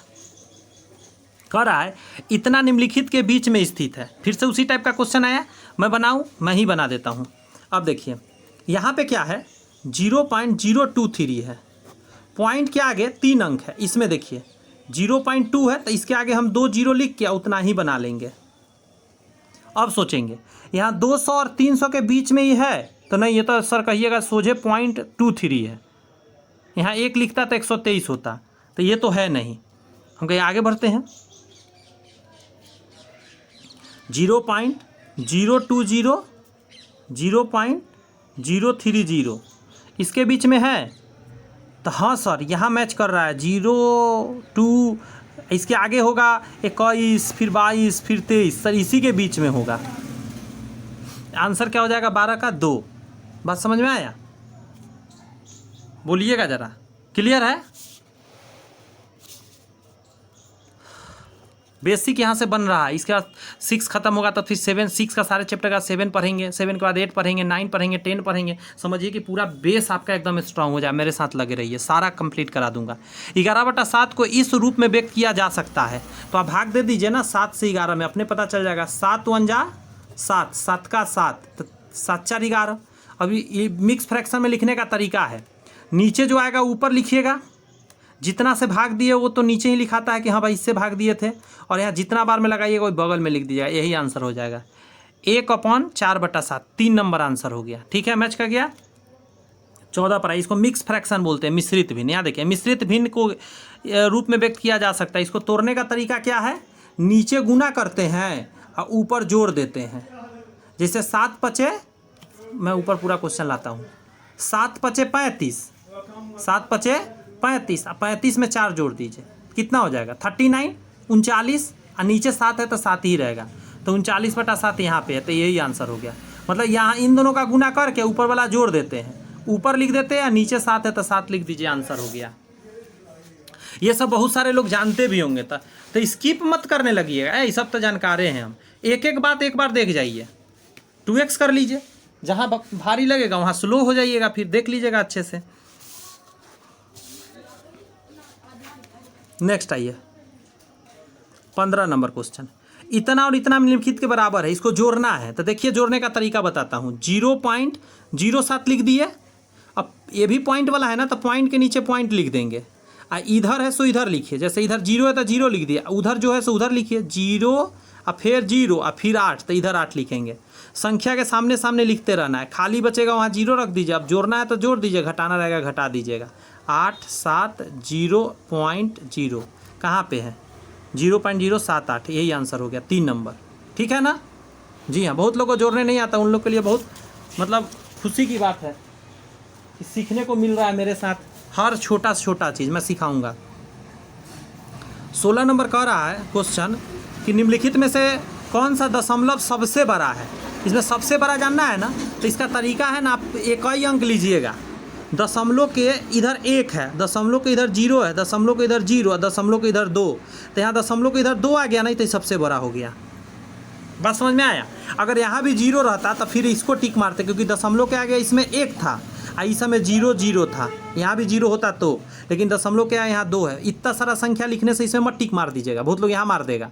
कह रहा है इतना निम्नलिखित के बीच में स्थित है। फिर से उसी टाइप का क्वेश्चन आया, मैं बनाऊं, मैं ही बना देता हूं। अब देखिए यहाँ पे क्या है, 0.023 है, पॉइंट के आगे 3 अंक है, इसमें देखिए 0.2 है तो इसके आगे हम 2 जीरो लिख के उतना ही बना लेंगे। अब सोचेंगे यहाँ 200 और 300 के बीच में ही है, तो नहीं, ये तो सर कहिएगा सोझे 0.23 है, यहाँ 1 लिखता तो 123 होता, तो ये तो है नहीं। हम कहीं आगे बढ़ते हैं, 0.020, 0.030 इसके बीच में है, तो हाँ सर यहाँ मैच कर रहा है। 0 2 इसके आगे होगा 21, फिर 22, फिर 23, सर इसी के बीच में होगा। आंसर क्या हो जाएगा, 12 का 2। बात समझ में आया? बोलिएगा ज़रा, क्लियर है? बेसिक यहाँ से बन रहा है, इसके बाद 6 खत्म होगा तो फिर 7, 6 का सारे चैप्टर का 7 पढ़ेंगे, 7 के बाद 8 पढ़ेंगे, 9 पढ़ेंगे, 10 पढ़ेंगे। समझिए कि पूरा बेस आपका एकदम स्ट्रांग हो जाए। मेरे साथ लगे रहिए, सारा कंप्लीट करा दूंगा। 11/7 को इस रूप में व्यक्त किया जा सकता है, तो आप भाग दे दीजिए ना 7 से 11 में, अपने पता चल जाएगा। 7 1 जा 7, 7 का 7, तो 7 4 11। अभी ये मिक्स फ्रैक्शन में लिखने का तरीका है, नीचे जो आएगा ऊपर लिखिएगा, जितना से भाग दिए वो तो नीचे ही लिखाता है कि हाँ भाई इससे भाग दिए थे, और यहाँ जितना बार में लगाइएगा वही बगल में लिख दीजिएगा, यही आंसर हो जाएगा। 1/4/7, 3 नंबर आंसर हो गया। ठीक है, मैच का गया। 14 पर इसको मिक्स फ्रैक्शन बोलते हैं, मिश्रित भिन्न। यहाँ देखिए मिश्रित भिन्न को रूप में व्यक्त किया जा सकता है। इसको तोड़ने का तरीका क्या है, नीचे गुना करते हैं और ऊपर जोड़ देते हैं। जैसे 7 5, मैं ऊपर पूरा क्वेश्चन लाता हूँ, 7 5 35, 7 5 35, 35 में 4 जोड़ दीजिए, कितना हो जाएगा 39, 39, और नीचे 7 है तो 7 ही रहेगा, तो 39/7 यहाँ पे है, तो यही आंसर हो गया। मतलब यहाँ इन दोनों का गुना करके ऊपर वाला जोड़ देते हैं, ऊपर लिख देते हैं, नीचे 7 है तो 7 लिख दीजिए, आंसर हो गया। ये सब बहुत सारे लोग जानते भी होंगे, तो स्किप मत करने लगिएगा, ये सब तो जानकारे हैं हम। एक एक बात एक बार देख जाइए, 2x कर लीजिए, जहाँ भारी लगेगा वहाँ स्लो हो जाइएगा, फिर देख लीजिएगा अच्छे से। नेक्स्ट आइए 15 नंबर क्वेश्चन। इतना और इतना निम्नलिखित के बराबर है, इसको जोड़ना है। तो देखिए जोड़ने का तरीका बताता हूँ। 0.07 लिख दिए, अब ये भी पॉइंट वाला है ना, तो पॉइंट के नीचे पॉइंट लिख देंगे। इधर है सो इधर लिखिए, जैसे इधर 0 है तो 0 लिख दिया, उधर जो है सो उधर लिखिए 0 और फिर 0 और फिर 8, तो इधर 8 लिखेंगे। संख्या के सामने सामने लिखते रहना है, खाली बचेगा वहाँ 0 रख दीजिए। अब जोड़ना है तो जोड़ दीजिए, घटाना रहेगा घटा दीजिएगा। 8 7 0.0 कहाँ पे है, 0.078, यही आंसर हो गया 3 नंबर। ठीक है ना? जी हाँ, बहुत लोगों को जोड़ने नहीं आता, उन लोग के लिए बहुत मतलब खुशी की बात है कि सीखने को मिल रहा है मेरे साथ। हर छोटा से छोटा चीज़ मैं सिखाऊंगा। 16 नंबर कह रहा है क्वेश्चन कि निम्नलिखित में से कौन सा दशमलव सबसे बड़ा है। इसमें सबसे बड़ा जानना है ना, तो इसका तरीका है ना, आप एक ही अंक लीजिएगा। दशमलव के इधर 1 है, दशमलव के इधर 0 है, दशमलव के इधर 0 है, दशमलव के इधर 2, तो यहाँ दशमलव के इधर 2 आ गया, नहीं तो सबसे बड़ा हो गया। बात समझ में आया? अगर यहाँ भी 0 रहता तो फिर इसको टिक मारते, क्योंकि दशमलव के आगे इसमें 1 था, इस समय 0 था, यहाँ भी 0 होता तो, लेकिन दशमलव के यहाँ 2 है। इतना सारा संख्या लिखने से इसमें मत टिक मार दीजिएगा, बहुत लोग यहाँ मार देगा।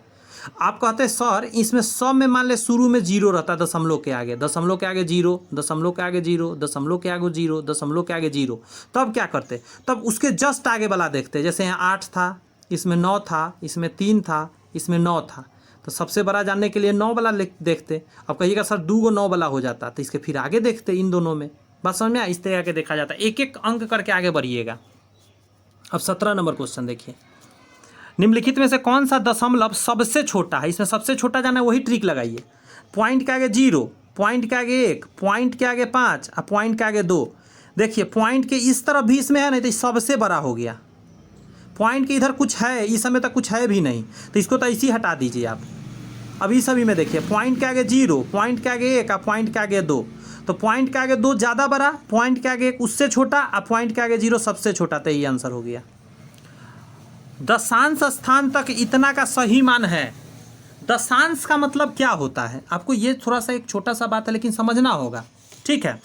आप कहते हैं सर इसमें सब में मान ले शुरू में 0 रहता है दशमलव के आगे, दशमलव के आगे 0, दशमलव के आगे 0, दशमलव के आगे 0, दशमलव के आगे 0, तब क्या करते? तब उसके जस्ट आगे वाला देखते। जैसे यहाँ 8 था, इसमें 9 था, इसमें 3 था, इसमें 9 था, तो सबसे बड़ा जानने के लिए 9 वाला देखते। अब कहिएगा सर 2 गो 9 वाला हो जाता, तो इसके फिर आगे देखते इन दोनों में। बात समझ में आया? इस तरह के देखा जाता है, एक एक अंक करके आगे बढ़िएगा। अब 17 नंबर क्वेश्चन देखिए, निम्नलिखित में से कौन सा दशमलव सबसे छोटा है। इसमें सबसे छोटा जाना है, वही ट्रिक लगाइए। पॉइंट के आगे 0, पॉइंट के आगे 1, पॉइंट के आगे 5 और पॉइंट के आगे 2। देखिए पॉइंट के इस तरफ भी इसमें है, नहीं तो सबसे बड़ा हो गया। पॉइंट के इधर कुछ है, इस समय तक कुछ है भी नहीं, तो इसको तो ऐसे ही हटा दीजिए आप। अभी सभी में देखिए पॉइंट के आगे 0, पॉइंट के आगे 1 और पॉइंट के आगे 2, तो पॉइंट के आगे 2 ज़्यादा बड़ा, पॉइंट के आगे 1 उससे छोटा और पॉइंट के आगे 0 सबसे छोटा, तो यही आंसर हो गया। दशांश स्थान तक इतना का सही मान है। दशांश का मतलब क्या होता है, आपको ये थोड़ा सा एक छोटा सा बात है लेकिन समझना होगा। ठीक है,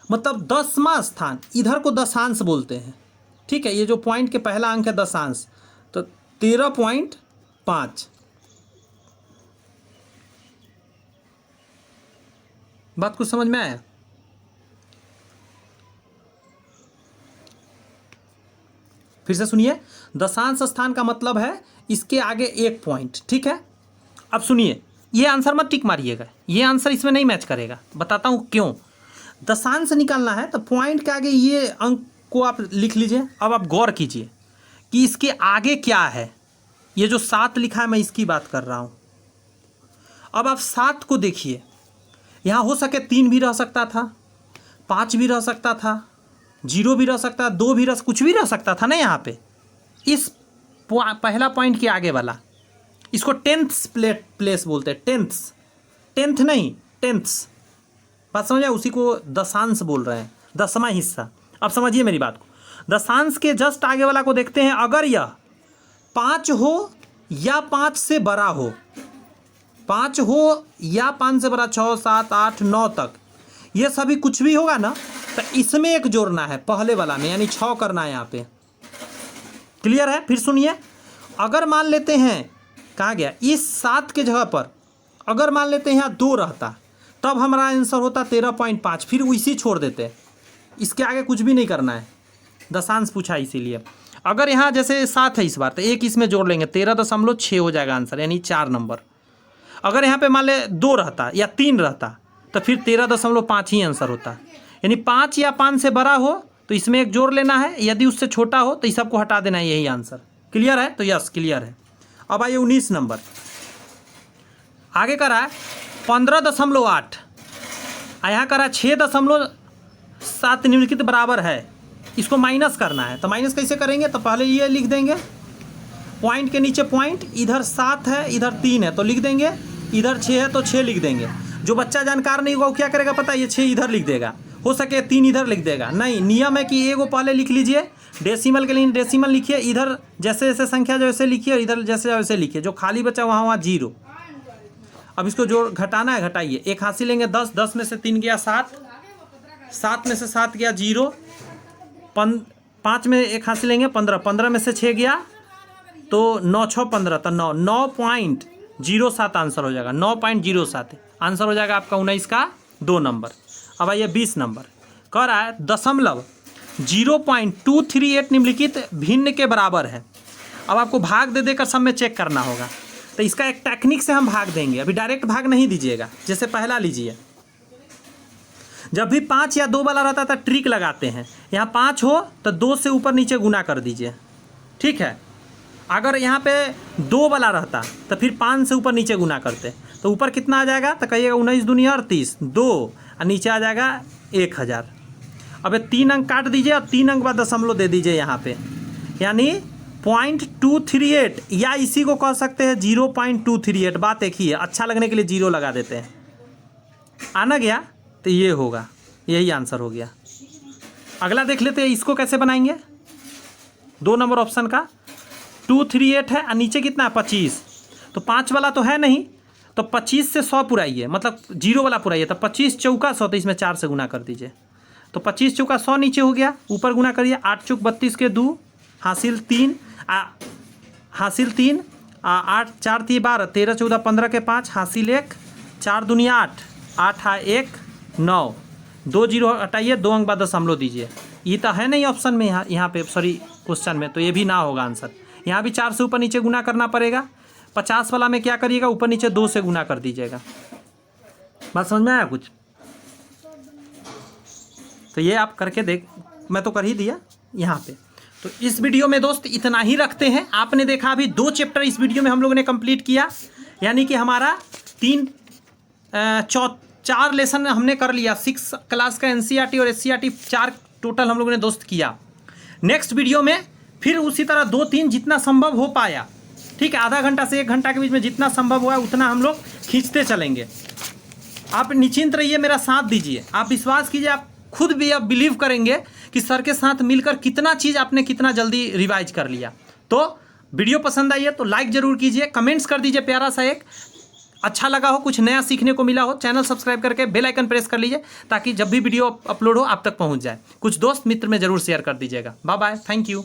मतलब 10वां स्थान, इधर को दशांश बोलते हैं। ठीक है, ये जो पॉइंट के पहला अंक है दशांश, तो 13.5। बात कुछ समझ में आया? फिर से सुनिए, दशांश स्थान का मतलब है इसके आगे 1 पॉइंट। ठीक है, अब सुनिए, ये आंसर मत टिक मारिएगा, ये आंसर इसमें नहीं मैच करेगा। बताता हूँ क्यों। दशांश निकालना है तो पॉइंट के आगे ये अंक को आप लिख लीजिए। अब आप गौर कीजिए कि इसके आगे क्या है। ये जो 7 लिखा है, मैं इसकी बात कर रहा हूँ। अब आप 7 को देखिए, यहाँ हो सके 3 भी रह सकता था, 5 भी रह सकता था, 0 भी रह सकता, 2 भी रह, कुछ भी रह सकता था ना। यहाँ पे इस पहला पॉइंट के आगे वाला, इसको टेंथ्स प्लेस बोलते हैं। टेंथ नहीं, टेंथ्स। बात समझ आए? उसी को दशांश बोल रहे हैं, 10वां हिस्सा। अब समझिए मेरी बात को। दशांश के जस्ट आगे वाला को देखते हैं। अगर यह 5 हो या 5 से बड़ा हो, 5 हो या 5 से बड़ा, 6, 7, 8, 9 तक, ये सभी कुछ भी होगा ना, तो इसमें एक जोड़ना है पहले वाला में, यानी 6 करना है यहाँ पे। क्लियर है? फिर सुनिए, अगर मान लेते हैं, कहाँ गया, इस 7 के जगह पर अगर मान लेते हैं यहाँ 2 रहता, तब हमारा आंसर होता 13.5। फिर इसी छोड़ देते, इसके आगे कुछ भी नहीं करना है। दशांश पूछा इसीलिए। अगर यहाँ जैसे 7 है इस बार, तो 1 इसमें जोड़ लेंगे, 13.6 हो जाएगा आंसर, यानी 4 नंबर। अगर यहाँ पे मान ले 2 रहता या 3 रहता, तो फिर 13.5 ही आंसर होता। यानी 5 या 5 से बड़ा हो तो इसमें एक जोड़ लेना है, यदि उससे छोटा हो तो इस सबको हटा देना है, यही आंसर। क्लियर है? तो यस क्लियर है। अब आइए 19 नंबर, आगे करा है 15.8, यहाँ करा 6.7 निम्नलिखित बराबर है। इसको माइनस करना है, तो माइनस कैसे करेंगे? तो पहले ये लिख देंगे, पॉइंट के नीचे पॉइंट, इधर 7 है इधर 3 है तो लिख देंगे, इधर 6 है तो 6 लिख देंगे। जो बच्चा जानकार नहीं होगा वो क्या करेगा पता है? ये 6 इधर लिख देगा, हो सके 3 इधर लिख देगा। नहीं, नियम है कि एगो पहले लिख लीजिए, डेसिमल के लिए डेसिमल लिखिए, इधर जैसे जैसे संख्या जैसे लिखिए, और इधर जैसे वैसे लिखिए, जो खाली बचा वहाँ 0। अब इसको जोड़ घटाना है, घटाइए। 1 हासिल लेंगे 10, 10 में से 3 गया 7, 7 में से 7 गया 0, 5 में 1 हासिल लेंगे 15, 15 में से 6 गया तो 9 6 15, तो 9.07 आंसर हो जाएगा। 9.07 आंसर हो जाएगा आपका 19 का 2 नंबर। अब आइए 20 नंबर, कह रहा है 0.238 निम्नलिखित भिन्न के बराबर है। अब आपको भाग दे देकर सब में चेक करना होगा, तो इसका एक टेक्निक से हम भाग देंगे। अभी डायरेक्ट भाग नहीं दीजिएगा, जैसे पहला लीजिए। जब भी 5 या 2 वाला रहता था ट्रिक लगाते हैं, यहाँ 5 हो तो 2 से ऊपर नीचे गुना कर दीजिए, ठीक है। अगर यहाँ पे 2 वाला रहता तो फिर 5 से ऊपर नीचे गुना करते, तो ऊपर कितना आ जाएगा, तो कहिएगा 19 दूनी 38, 2 और नीचे आ जाएगा 1000। अब 3 अंक काट दीजिए और 3 अंक बाद दशमलव दे दीजिए यहाँ पे, यानी 0.238, या इसी को कह सकते हैं 0.238। बात एक ही है, अच्छा लगने के लिए 0 लगा देते हैं। आना गया, तो ये होगा, यही आंसर हो गया। अगला देख लेते हैं, इसको कैसे बनाएंगे। 2 नंबर ऑप्शन का 238 है और नीचे कितना है 25, तो 5 वाला तो है नहीं, तो 25 से 100 पुराइए, मतलब 0 वाला पुराइए, तो 25 चौका 100, तो इसमें 4 से गुना कर दीजिए, तो 25 चौका 100 नीचे हो गया, ऊपर गुना करिए, 8 चौक 32 के 2 हासिल 3, हासिल 3, 8 4 3 12, 13 14 15 के 5 हासिल 1, 4 दुनिया 8, 8 1 9, 2 0 हटाइए, 2 अंक बाद दशमलव दीजिए। ये तो है नहीं ऑप्शन में, यहाँ पे सॉरी क्वेश्चन में, तो ये भी ना होगा आंसर। यहाँ भी 4 से ऊपर नीचे गुना करना पड़ेगा। 50 वाला में क्या करिएगा, ऊपर नीचे 2 से गुना कर दीजिएगा। बात समझ में आया कुछ? तो ये आप करके देख, मैं तो कर ही दिया यहाँ पे। तो इस वीडियो में दोस्त इतना ही रखते हैं। आपने देखा अभी 2 चैप्टर इस वीडियो में हम लोगों ने कंप्लीट किया, यानी कि हमारा 4 लेसन हमने कर लिया। 6 क्लास का NCERT और SCERT 4 टोटल हम लोगों ने दोस्त किया। नेक्स्ट वीडियो में फिर उसी तरह 2-3 जितना संभव हो पाया, ठीक है, आधा घंटा से 1 घंटा के बीच में जितना संभव हुआ उतना हम लोग खींचते चलेंगे। आप निश्चिंत रहिए, मेरा साथ दीजिए, आप विश्वास कीजिए, आप खुद भी अब बिलीव करेंगे कि सर के साथ मिलकर कितना चीज़ आपने कितना जल्दी रिवाइज कर लिया। तो वीडियो पसंद आई है तो लाइक ज़रूर कीजिए, कमेंट्स कर दीजिए प्यारा सा एक, अच्छा लगा हो, कुछ नया सीखने को मिला हो, चैनल सब्सक्राइब करके बेल आइकन प्रेस कर लीजिए, ताकि जब भी वीडियो अपलोड हो आप तक पहुंच जाए। कुछ दोस्त मित्र में ज़रूर शेयर कर दीजिएगा। Bye bye, thank you.